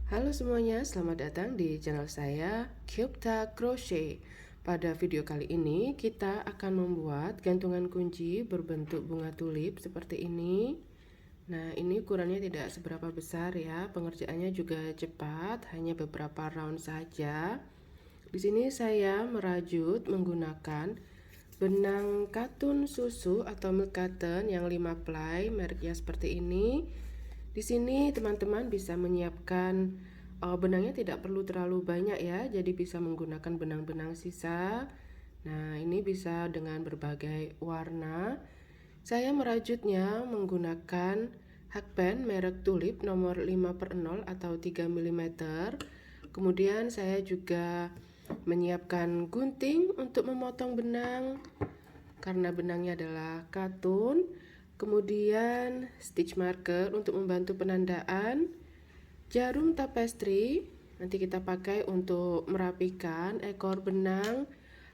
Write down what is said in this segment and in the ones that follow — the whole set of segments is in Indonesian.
Halo semuanya, selamat datang di channel saya Kyupta Crochet. Pada video kali ini kita akan membuat gantungan kunci berbentuk bunga tulip seperti ini. Nah, ini ukurannya tidak seberapa besar ya, pengerjaannya juga cepat, hanya beberapa round saja. Di sini saya merajut menggunakan benang katun susu atau milk cotton yang 5 ply, mereknya seperti ini. Di sini teman-teman bisa menyiapkan benangnya tidak perlu terlalu banyak ya, jadi bisa menggunakan benang-benang sisa. Nah, ini bisa dengan berbagai warna. Saya merajutnya menggunakan hakpen merek Tulip nomor 5/0 atau 3 mm. Kemudian saya juga menyiapkan gunting untuk memotong benang karena benangnya adalah katun. Kemudian stitch marker untuk membantu penandaan, jarum tapestry nanti kita pakai untuk merapikan ekor benang.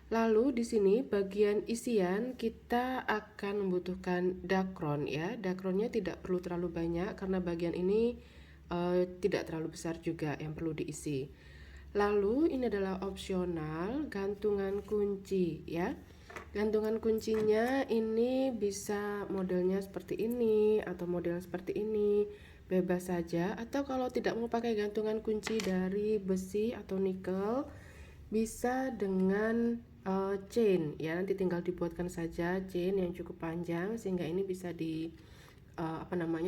Lalu di sini bagian isian kita akan membutuhkan dakron ya. Dakronnya tidak perlu terlalu banyak karena bagian ini tidak terlalu besar juga yang perlu diisi. Lalu ini adalah opsional gantungan kunci ya. Gantungan kuncinya ini bisa modelnya seperti ini atau model seperti ini, bebas saja. Atau kalau tidak mau pakai gantungan kunci dari besi atau nikel, bisa dengan chain ya. Nanti tinggal dibuatkan saja chain yang cukup panjang sehingga ini bisa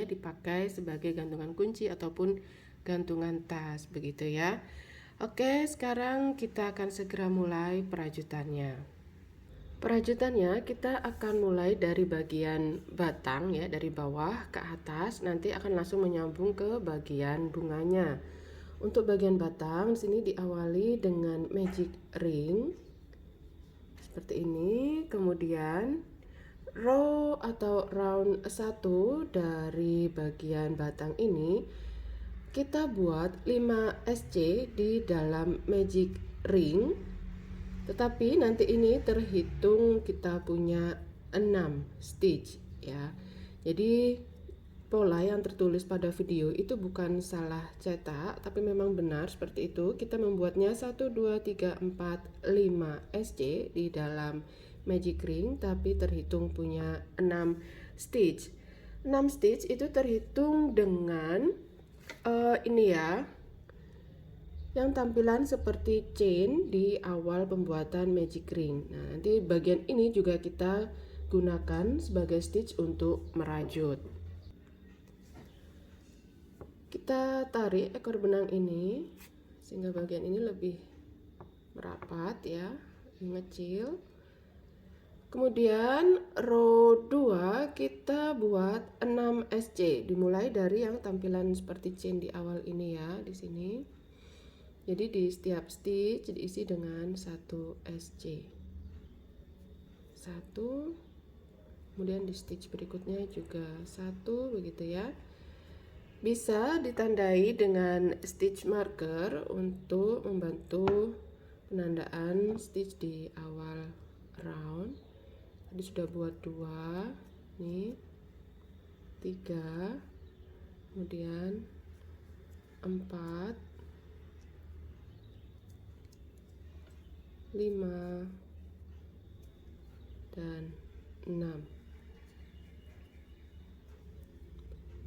dipakai sebagai gantungan kunci ataupun gantungan tas begitu ya. Oke, sekarang kita akan segera mulai perajutannya. Perajutannya kita akan mulai dari bagian batang ya, dari bawah ke atas, nanti akan langsung menyambung ke bagian bunganya. Untuk bagian batang sini diawali dengan magic ring seperti ini, kemudian row atau round 1 dari bagian batang ini kita buat 5 SC di dalam magic ring. Tetapi nanti ini terhitung kita punya 6 stitch ya. Jadi pola yang tertulis pada video itu bukan salah cetak, tapi memang benar seperti itu. Kita membuatnya 1 2 3 4 5 SC di dalam magic ring, tapi terhitung punya 6 stitch. 6 stitch itu terhitung dengan ini ya, yang tampilan seperti chain di awal pembuatan magic ring. Nah, nanti bagian ini juga kita gunakan sebagai stitch untuk merajut. Kita tarik ekor benang ini sehingga bagian ini lebih merapat ya, lebih ngecil. Kemudian row 2 kita buat 6 SC, dimulai dari yang tampilan seperti chain di awal ini ya, di sini. Jadi di setiap stitch diisi dengan 1 SC. 1, kemudian di stitch berikutnya juga 1 begitu ya. Bisa ditandai dengan stitch marker untuk membantu penandaan stitch di awal round. Tadi sudah buat 2, nih 3, kemudian 4, 5 dan 6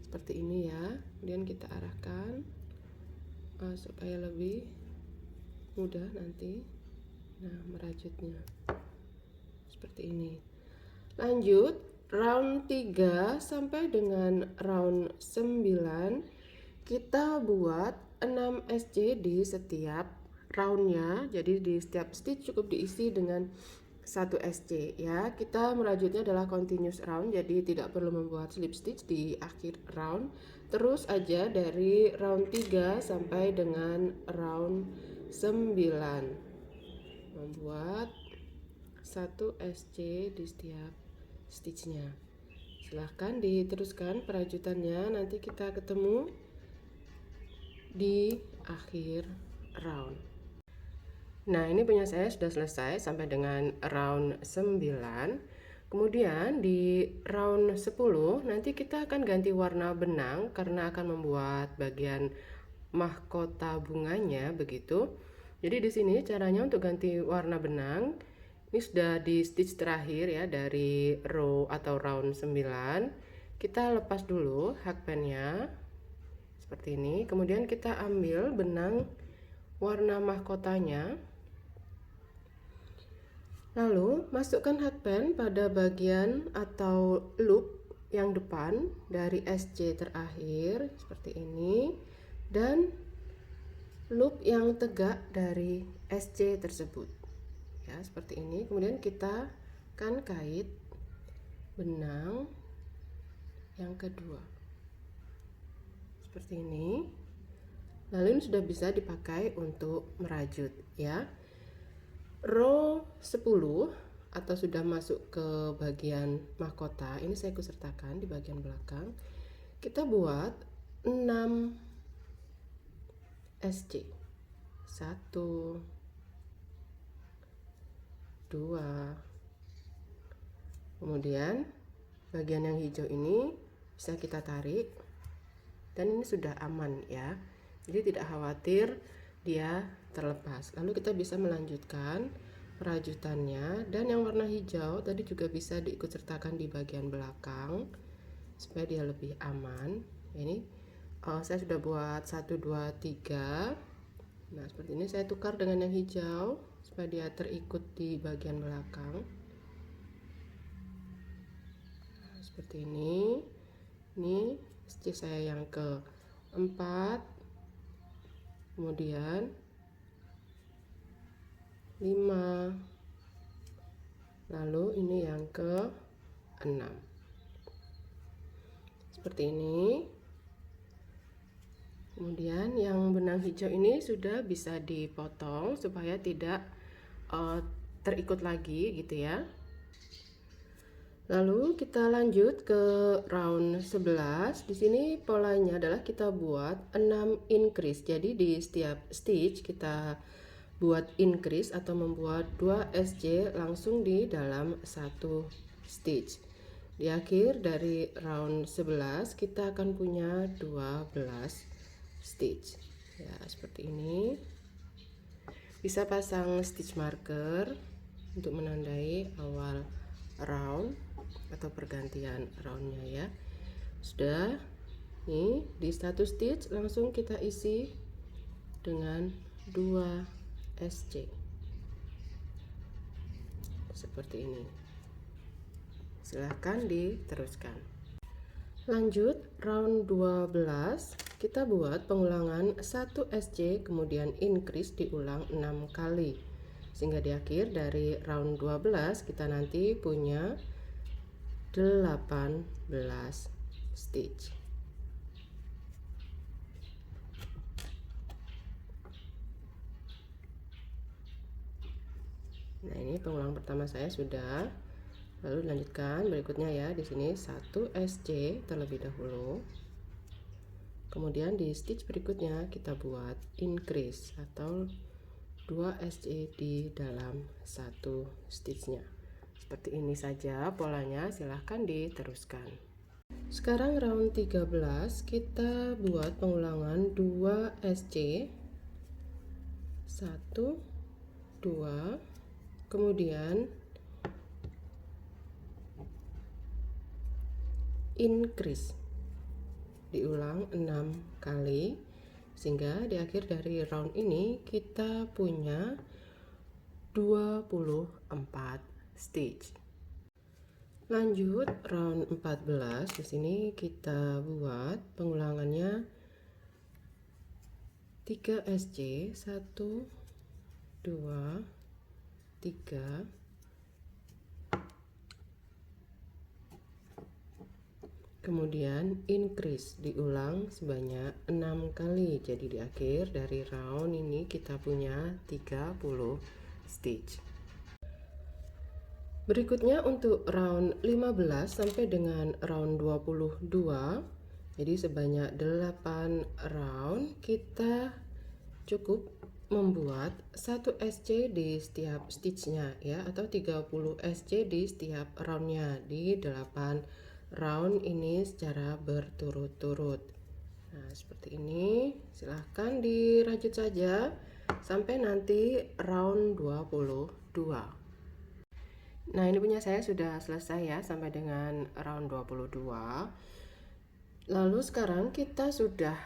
seperti ini ya. Kemudian kita arahkan supaya lebih mudah nanti merajutnya seperti ini. Lanjut round 3 sampai dengan round 9 kita buat 6 SC di setiap roundnya. Jadi di setiap stitch cukup diisi dengan 1 SC ya. Kita merajutnya adalah continuous round, jadi tidak perlu membuat slip stitch di akhir round. Terus aja dari round 3 sampai dengan round 9 membuat 1 SC di setiap stitchnya. Silahkan diteruskan perajutannya, nanti kita ketemu di akhir round. Nah, ini punya saya sudah selesai sampai dengan round 9. Kemudian di round 10 nanti kita akan ganti warna benang karena akan membuat bagian mahkota bunganya begitu. Jadi di sini caranya untuk ganti warna benang. Ini sudah di stitch terakhir ya dari row atau round 9. Kita lepas dulu hakpennya seperti ini. Kemudian kita ambil benang warna mahkotanya. Lalu masukkan hakpen pada bagian atau loop yang depan dari SC terakhir seperti ini, dan loop yang tegak dari SC tersebut ya seperti ini. Kemudian kita akan kait benang yang kedua seperti ini. Lalu ini sudah bisa dipakai untuk merajut ya. Row 10 atau sudah masuk ke bagian mahkota, ini saya ikut sertakan di bagian belakang. Kita buat 6 SC. 1 2. Kemudian bagian yang hijau ini bisa kita tarik, dan ini sudah aman ya. Jadi tidak khawatir dia terlepas. Lalu kita bisa melanjutkan perajutannya, dan yang warna hijau tadi juga bisa diikut sertakan di bagian belakang supaya dia lebih aman. Ini saya sudah buat 1 2 3. Nah seperti ini, saya tukar dengan yang hijau supaya dia terikut di bagian belakang. Nah, seperti ini. Ini stitch saya yang keempat, kemudian 5, lalu ini yang ke-6 seperti ini. Kemudian yang benang hijau ini sudah bisa dipotong supaya tidak terikut lagi gitu ya. Lalu kita lanjut ke round 11. Di sini polanya adalah kita buat 6 increase. Jadi di setiap stitch kita buat increase atau membuat 2 SC langsung di dalam satu stitch. Di akhir dari round 11 kita akan punya 12 stitch ya seperti ini. Bisa pasang stitch marker untuk menandai awal round atau pergantian roundnya ya. Sudah, nih di satu stitch langsung kita isi dengan 2 SC seperti ini. Silahkan diteruskan. Lanjut round 12, kita buat pengulangan 1 SC kemudian increase diulang 6 kali, sehingga di akhir dari round 12 kita nanti punya 18 stitch. Nah ini pengulangan pertama saya sudah. Lalu lanjutkan berikutnya ya, di sini 1 SC terlebih dahulu. Kemudian di stitch berikutnya kita buat increase atau 2 SC di dalam satu stitchnya. Seperti ini saja polanya, silahkan diteruskan. Sekarang round 13 kita buat pengulangan 2 SC. 1 2, kemudian increase diulang 6 kali, sehingga di akhir dari round ini kita punya 24 stitch. Lanjut round 14, di sini kita buat pengulangannya 3 SC. 1 2 3, kemudian increase diulang sebanyak 6 kali. Jadi di akhir dari round ini kita punya 30 stitch. Berikutnya untuk round 15 sampai dengan round 22, jadi sebanyak 8 round, kita cukup membuat 1 SC di setiap stitchnya ya, atau 30 SC di setiap roundnya di 8 round ini secara berturut-turut. Nah, seperti ini. Silahkan dirajut saja sampai nanti round 22. Nah, ini punya saya sudah selesai ya sampai dengan round 22. Lalu sekarang kita sudah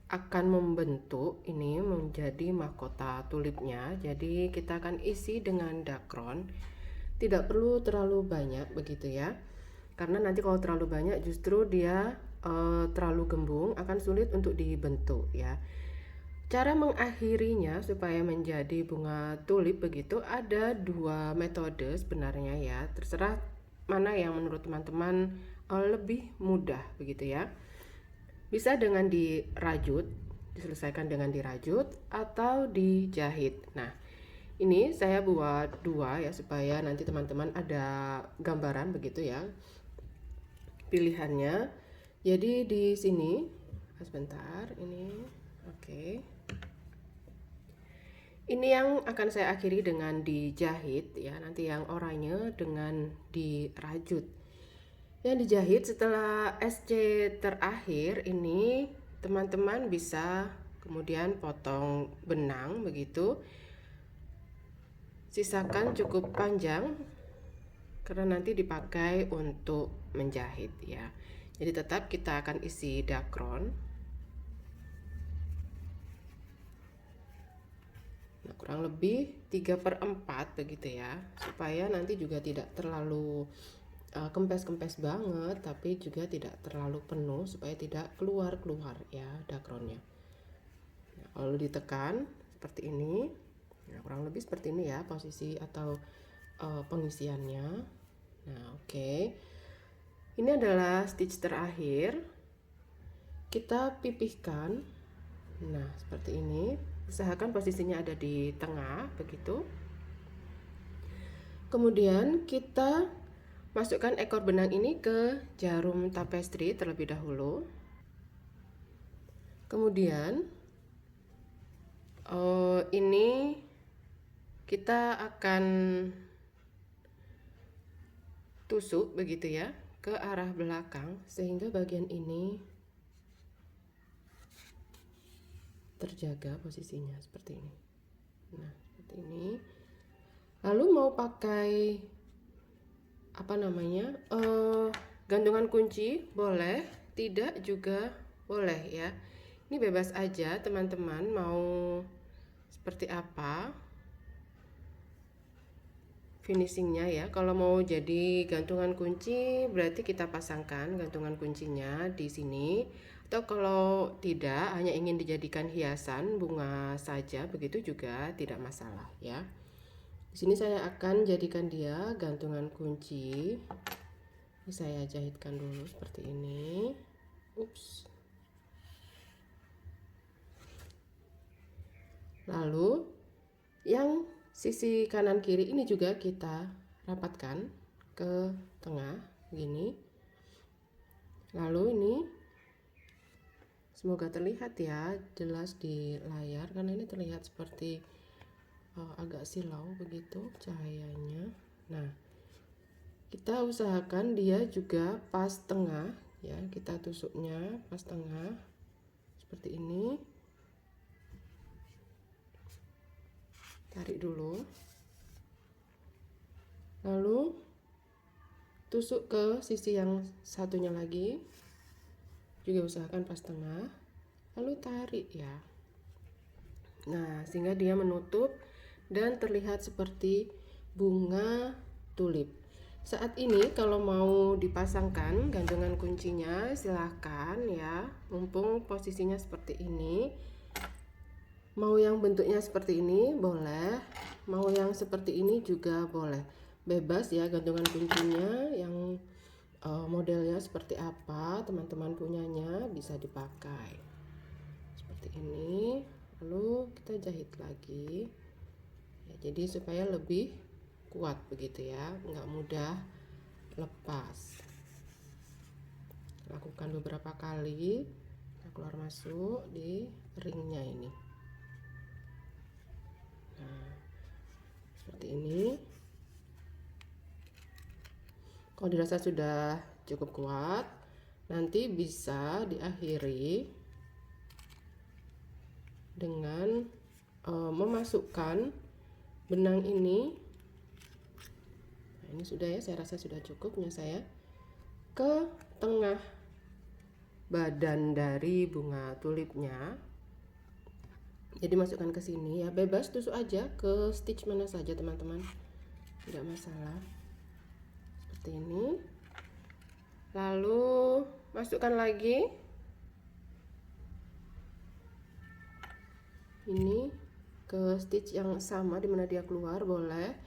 akan membentuk ini menjadi mahkota tulipnya. Jadi kita akan isi dengan dakron. Tidak perlu terlalu banyak begitu ya. Karena nanti kalau terlalu banyak justru dia terlalu gembung, akan sulit untuk dibentuk ya. Cara mengakhirinya supaya menjadi bunga tulip begitu ada dua metode sebenarnya ya. Terserah mana yang menurut teman-teman lebih mudah begitu ya. Bisa dengan dirajut, diselesaikan dengan dirajut atau dijahit. Nah, ini saya buat dua ya supaya nanti teman-teman ada gambaran begitu ya pilihannya. Jadi di sini sebentar ini oke. Ini yang akan saya akhiri dengan dijahit ya, nanti yang oranye dengan dirajut. Yang dijahit setelah SC terakhir ini teman-teman bisa kemudian potong benang begitu. Sisakan cukup panjang karena nanti dipakai untuk menjahit ya. Jadi tetap kita akan isi dakron. Nah, kurang lebih 3/4 begitu ya, supaya nanti juga tidak terlalu kempes-kempes banget, tapi juga tidak terlalu penuh supaya tidak keluar-keluar ya dakronnya. Nah, kalau ditekan seperti ini, nah, kurang lebih seperti ini ya posisi atau pengisiannya. Nah, oke. Ini adalah stitch terakhir. Kita pipihkan. Nah, seperti ini. Usahakan posisinya ada di tengah begitu. Kemudian kita masukkan ekor benang ini ke jarum tapestry terlebih dahulu. Kemudian ini kita akan tusuk begitu ya ke arah belakang sehingga bagian ini terjaga posisinya seperti ini. Nah, seperti ini. Lalu mau pakai apa namanya gantungan kunci boleh, tidak juga boleh ya. Ini bebas aja teman-teman mau seperti apa finishingnya ya. Kalau mau jadi gantungan kunci berarti kita pasangkan gantungan kuncinya di sini, atau kalau tidak hanya ingin dijadikan hiasan bunga saja begitu juga tidak masalah ya. Di sini saya akan jadikan dia gantungan kunci. Ini saya jahitkan dulu seperti ini. Ups. Lalu yang sisi kanan kiri ini juga kita rapatkan ke tengah begini. Lalu ini semoga terlihat ya jelas di layar, karena ini terlihat seperti agak silau begitu cahayanya. Nah, kita usahakan dia juga pas tengah ya, kita tusuknya pas tengah seperti ini. Tarik dulu, lalu tusuk ke sisi yang satunya lagi, juga usahakan pas tengah, lalu tarik ya. Nah, sehingga dia menutup dan terlihat seperti bunga tulip. Saat ini kalau mau dipasangkan gantungan kuncinya silahkan ya, mumpung posisinya seperti ini. Mau yang bentuknya seperti ini boleh, mau yang seperti ini juga boleh, bebas ya gantungan kuncinya yang modelnya seperti apa teman-teman punyanya bisa dipakai seperti ini. Lalu kita jahit lagi ya, jadi supaya lebih kuat begitu ya, nggak mudah lepas. Lakukan beberapa kali, keluar masuk di ringnya ini. Nah, seperti ini. Kalau dirasa sudah cukup kuat, nanti bisa diakhiri dengan memasukkan benang ini. Nah, ini sudah ya, saya rasa sudah cukup punya saya, ke tengah badan dari bunga tulipnya. Jadi masukkan ke sini ya, bebas tusuk aja ke stitch mana saja teman-teman, tidak masalah. Seperti ini. Lalu masukkan lagi ini ke stitch yang sama dimana dia keluar, boleh.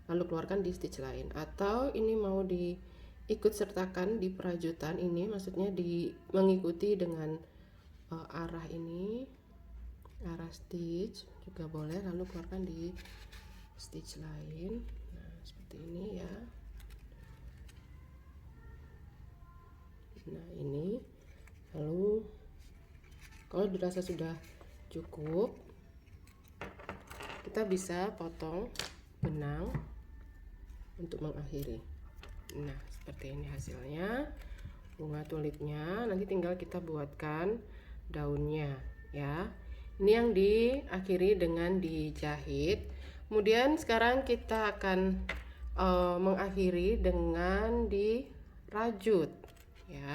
Lalu keluarkan di stitch lain, atau ini mau diikut sertakan di perajutan ini, maksudnya mengikuti dengan arah ini, arah stitch juga boleh. Lalu keluarkan di stitch lain. Nah, seperti ini ya. Nah, ini. Lalu kalau dirasa sudah cukup, kita bisa potong benang untuk mengakhiri. Nah, seperti ini hasilnya bunga tulipnya. Nanti tinggal kita buatkan daunnya ya. Ini yang diakhiri dengan dijahit. Kemudian sekarang kita akan mengakhiri dengan dirajut ya.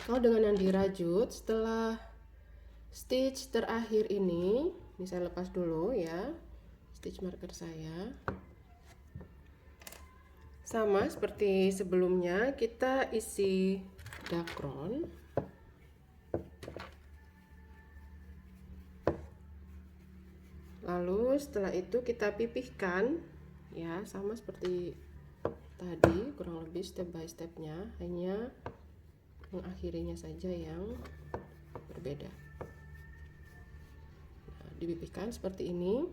Kalau dengan yang dirajut, setelah stitch terakhir ini saya lepas dulu ya stitch marker saya. Sama seperti sebelumnya, kita isi dakron. Lalu setelah itu kita pipihkan ya, sama seperti tadi, kurang lebih step by stepnya, hanya mengakhirinya saja yang berbeda. Nah, dipipihkan seperti ini.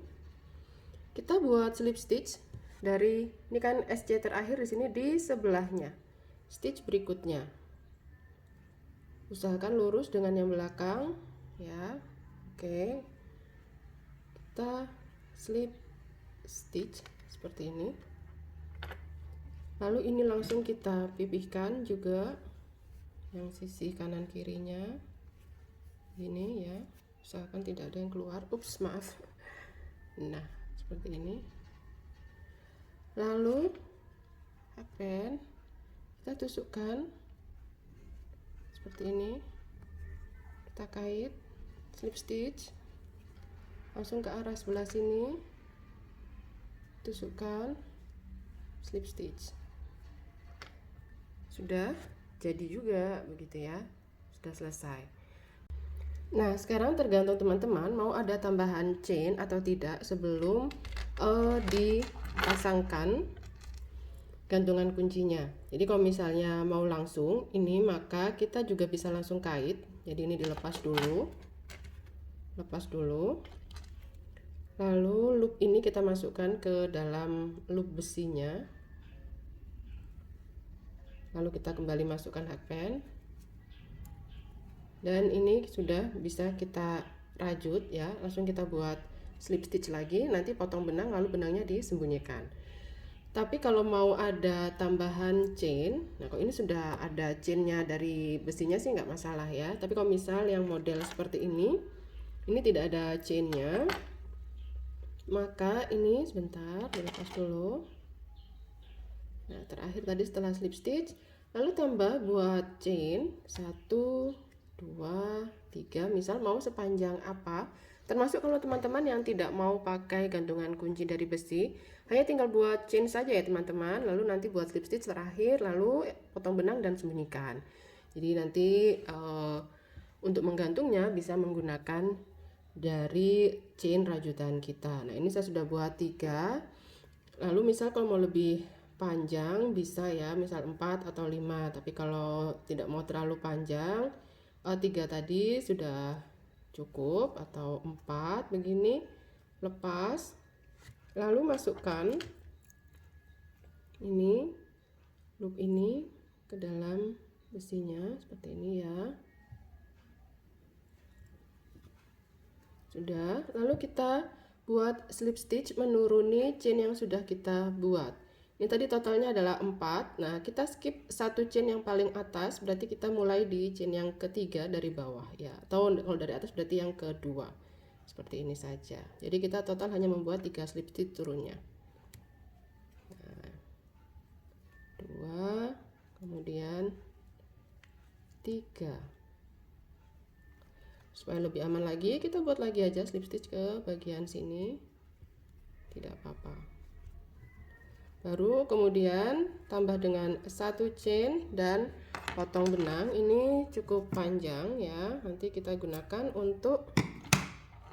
Kita buat slip stitch dari ini kan SC terakhir di sini di sebelahnya. Stitch berikutnya. Usahakan lurus dengan yang belakang ya. Oke. Kita slip stitch seperti ini. Lalu ini langsung kita pipihkan juga yang sisi kanan kirinya ini ya, usahakan tidak ada yang keluar. Ups, maaf. Nah, seperti ini. Lalu hakpen kita tusukkan seperti ini, kita kait slip stitch langsung ke arah sebelah sini, tusukkan slip stitch. Sudah jadi juga begitu ya, sudah selesai. Nah, sekarang tergantung teman-teman mau ada tambahan chain atau tidak sebelum dipasangkan gantungan kuncinya. Jadi kalau misalnya mau langsung ini, maka kita juga bisa langsung kait. Jadi ini dilepas dulu, lepas dulu. Lalu loop ini kita masukkan ke dalam loop besinya. Lalu kita kembali masukkan hakpen, dan ini sudah bisa kita rajut ya. Langsung kita buat slip stitch lagi, nanti potong benang lalu benangnya disembunyikan. Tapi kalau mau ada tambahan chain, nah kalau ini sudah ada chainnya dari besinya sih nggak masalah ya. Tapi kalau misal yang model seperti ini tidak ada chainnya, maka ini sebentar dilepas dulu. Nah, terakhir tadi setelah slip stitch, lalu tambah buat chain 1, 2, 3, misal mau sepanjang apa. Termasuk kalau teman-teman yang tidak mau pakai gantungan kunci dari besi, hanya tinggal buat chain saja ya teman-teman. Lalu nanti buat slip stitch terakhir, lalu potong benang dan sembunyikan. Jadi nanti untuk menggantungnya bisa menggunakan dari chain rajutan kita. Nah, ini saya sudah buat 3. Lalu misal kalau mau lebih panjang bisa ya, misal 4 atau 5. Tapi kalau tidak mau terlalu panjang, 3 tadi sudah cukup, atau 4 begini. Lepas, lalu masukkan ini loop ini ke dalam besinya seperti ini ya. Sudah, lalu kita buat slip stitch menuruni chain yang sudah kita buat. Ini tadi totalnya adalah 4. Nah, kita skip satu chain yang paling atas, berarti kita mulai di chain yang ketiga dari bawah ya. Atau kalau dari atas berarti yang kedua. Seperti ini saja. Jadi kita total hanya membuat 3 slip stitch turunnya. Nah, 2, kemudian 3. Supaya lebih aman lagi, kita buat lagi aja slip stitch ke bagian sini. Tidak apa-apa. Baru kemudian tambah dengan satu chain dan potong benang. Ini cukup panjang ya, nanti kita gunakan untuk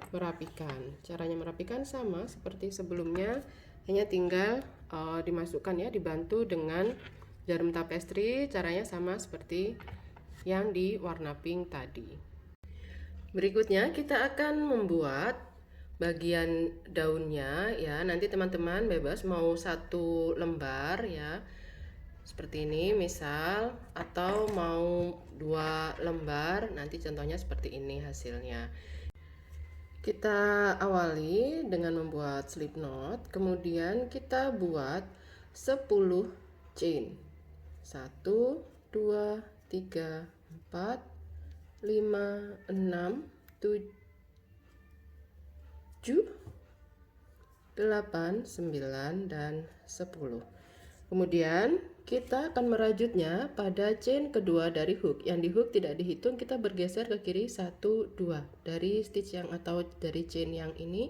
merapikan. Caranya merapikan sama seperti sebelumnya, hanya tinggal dimasukkan ya, dibantu dengan jarum tapestry. Caranya sama seperti yang di warna pink tadi. Berikutnya kita akan membuat bagian daunnya ya. Nanti teman-teman bebas mau 1 lembar ya, seperti ini misal, atau mau 2 lembar, nanti contohnya seperti ini hasilnya. Kita awali dengan membuat slip knot, kemudian kita buat 10 chain. 1 2 3 4 5 6 7 8, 9, dan 10. Kemudian kita akan merajutnya pada chain kedua dari hook. Yang di hook tidak dihitung, kita bergeser ke kiri 1, 2. Dari stitch yang atau dari chain yang ini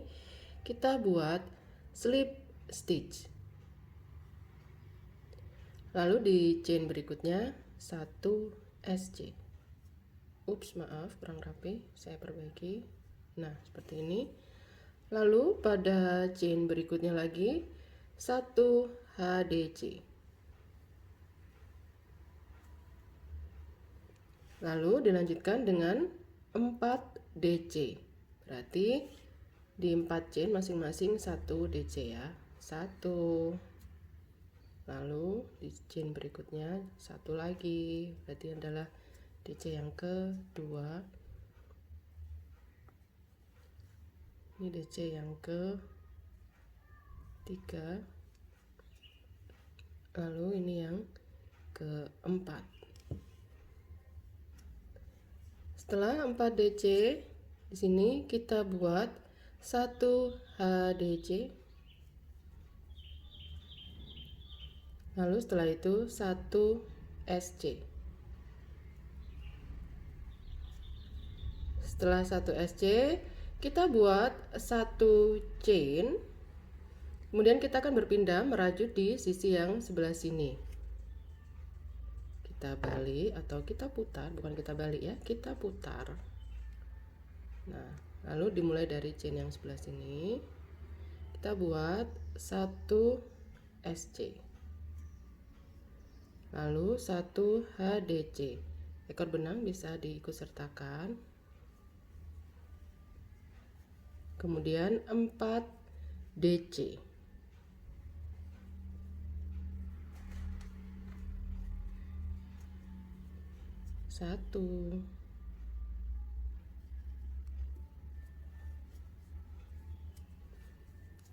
kita buat slip stitch. Lalu di chain berikutnya 1 SC. Ups, maaf kurang rapi, saya perbaiki. Nah, seperti ini. Lalu pada chain berikutnya lagi 1 HDC. Lalu dilanjutkan dengan 4 DC. Berarti di 4 chain masing-masing 1 DC ya. 1. Lalu di chain berikutnya 1 lagi. Berarti adalah DC yang kedua. Ini DC yang ke-3. Lalu ini yang ke-4. Setelah 4 DC, di sini kita buat 1 HDC. Lalu setelah itu 1 SC. Setelah 1 SC, kita buat 1 chain. Kemudian kita akan berpindah merajut di sisi yang sebelah sini. Kita balik atau kita putar, bukan kita balik ya, kita putar. Nah, lalu dimulai dari chain yang sebelah sini. Kita buat 1 SC. Lalu 1 HDC. Ekor benang bisa diikutsertakan. Kemudian 4 DC. Satu,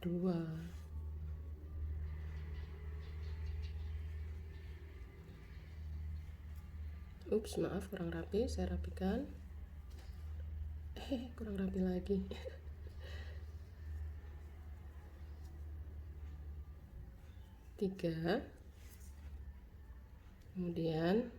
dua, ups maaf kurang rapi, saya rapikan. Kurang rapi lagi. 3, kemudian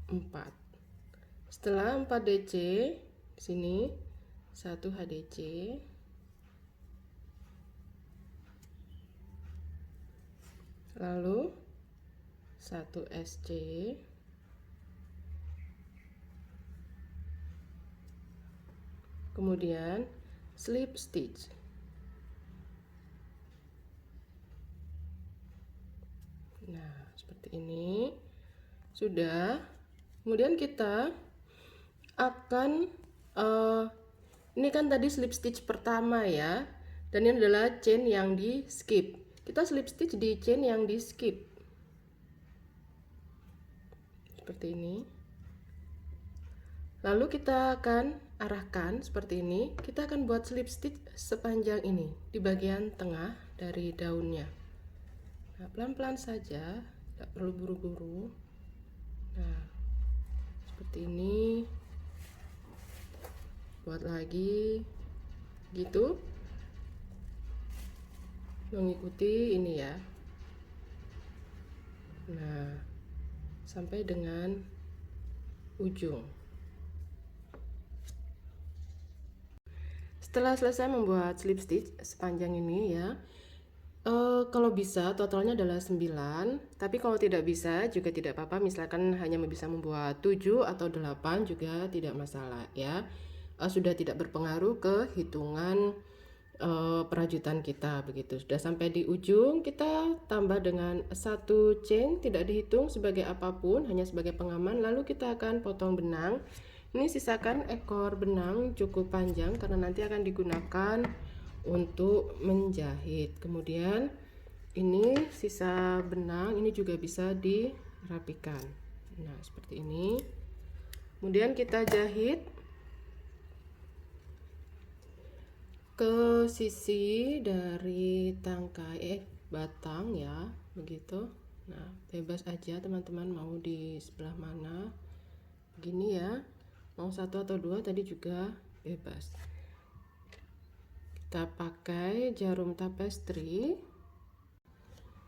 4. Setelah 4 DC, di sini 1 HDC. Lalu 1 SC. Kemudian slip stitch. Nah, seperti ini. Sudah. Kemudian kita akan ini kan tadi slip stitch pertama ya, dan ini adalah chain yang di skip. Kita slip stitch di chain yang di skip seperti ini. Lalu kita akan arahkan seperti ini. Kita akan buat slip stitch sepanjang ini di bagian tengah dari daunnya. Nah, pelan-pelan saja, tidak perlu buru-buru. Nah, seperti ini. Buat lagi gitu, mengikuti ini ya. Nah, sampai dengan ujung. Setelah selesai membuat slip stitch sepanjang ini ya, kalau bisa totalnya adalah 9, tapi kalau tidak bisa juga tidak apa-apa, misalkan hanya bisa membuat 7 atau 8 juga tidak masalah ya. Sudah tidak berpengaruh ke hitungan perajutan kita begitu. Sudah sampai di ujung, kita tambah dengan satu chain, tidak dihitung sebagai apapun, hanya sebagai pengaman. Lalu kita akan potong benang. Ini sisakan ekor benang cukup panjang karena nanti akan digunakan untuk menjahit. Kemudian ini sisa benang ini juga bisa dirapikan. Nah, seperti ini. Kemudian kita jahit ke sisi dari tangkai batang ya, begitu. Nah, bebas aja teman-teman mau di sebelah mana, begini ya, mau satu atau dua tadi juga bebas. Kita pakai jarum tapestry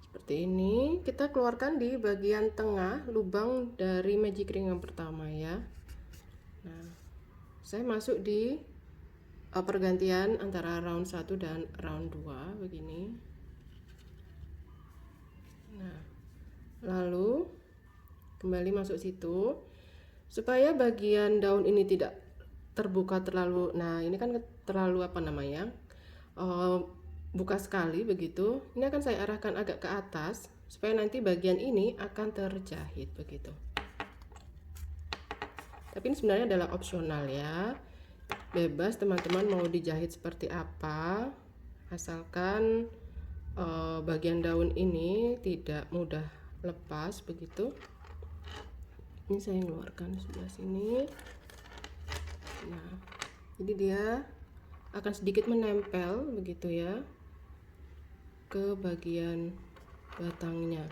seperti ini. Kita keluarkan di bagian tengah lubang dari magic ring yang pertama ya. Nah, saya masuk di pergantian antara round 1 dan round 2 begini. Nah, lalu kembali masuk situ supaya bagian daun ini tidak terbuka terlalu. Nah, ini kan terlalu apa namanya, buka sekali begitu. Ini akan saya arahkan agak ke atas supaya nanti bagian ini akan terjahit begitu. Tapi ini sebenarnya adalah opsional ya, bebas teman-teman mau dijahit seperti apa, asalkan bagian daun ini tidak mudah lepas begitu. Ini saya keluarkan sebelah sini. Nah, jadi dia akan sedikit menempel begitu ya ke bagian batangnya.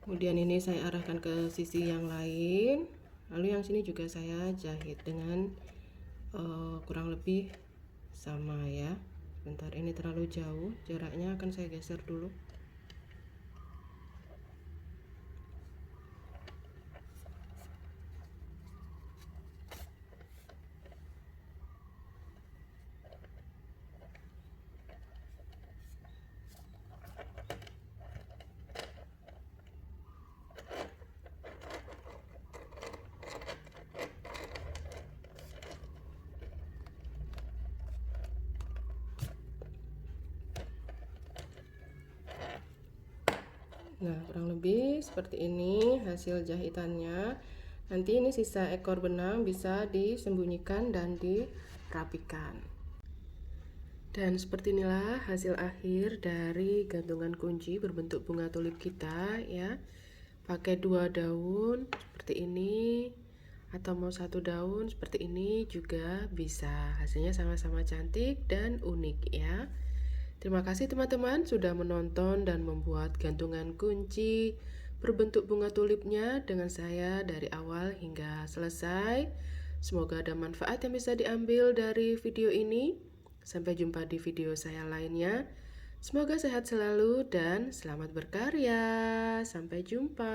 Kemudian ini saya arahkan ke sisi yang lain, lalu yang sini juga saya jahit dengan kurang lebih sama ya. Sebentar, ini terlalu jauh jaraknya, akan saya geser dulu. Nah, kurang lebih seperti ini hasil jahitannya. Nanti ini sisa ekor benang bisa disembunyikan dan dirapikan. Dan seperti inilah hasil akhir dari gantungan kunci berbentuk bunga tulip kita ya. Pakai 2 daun seperti ini atau mau 1 daun seperti ini juga bisa. Hasilnya sama-sama cantik dan unik ya. Terima kasih teman-teman sudah menonton dan membuat gantungan kunci berbentuk bunga tulipnya dengan saya dari awal hingga selesai. Semoga ada manfaat yang bisa diambil dari video ini. Sampai jumpa di video saya lainnya. Semoga sehat selalu dan selamat berkarya. Sampai jumpa.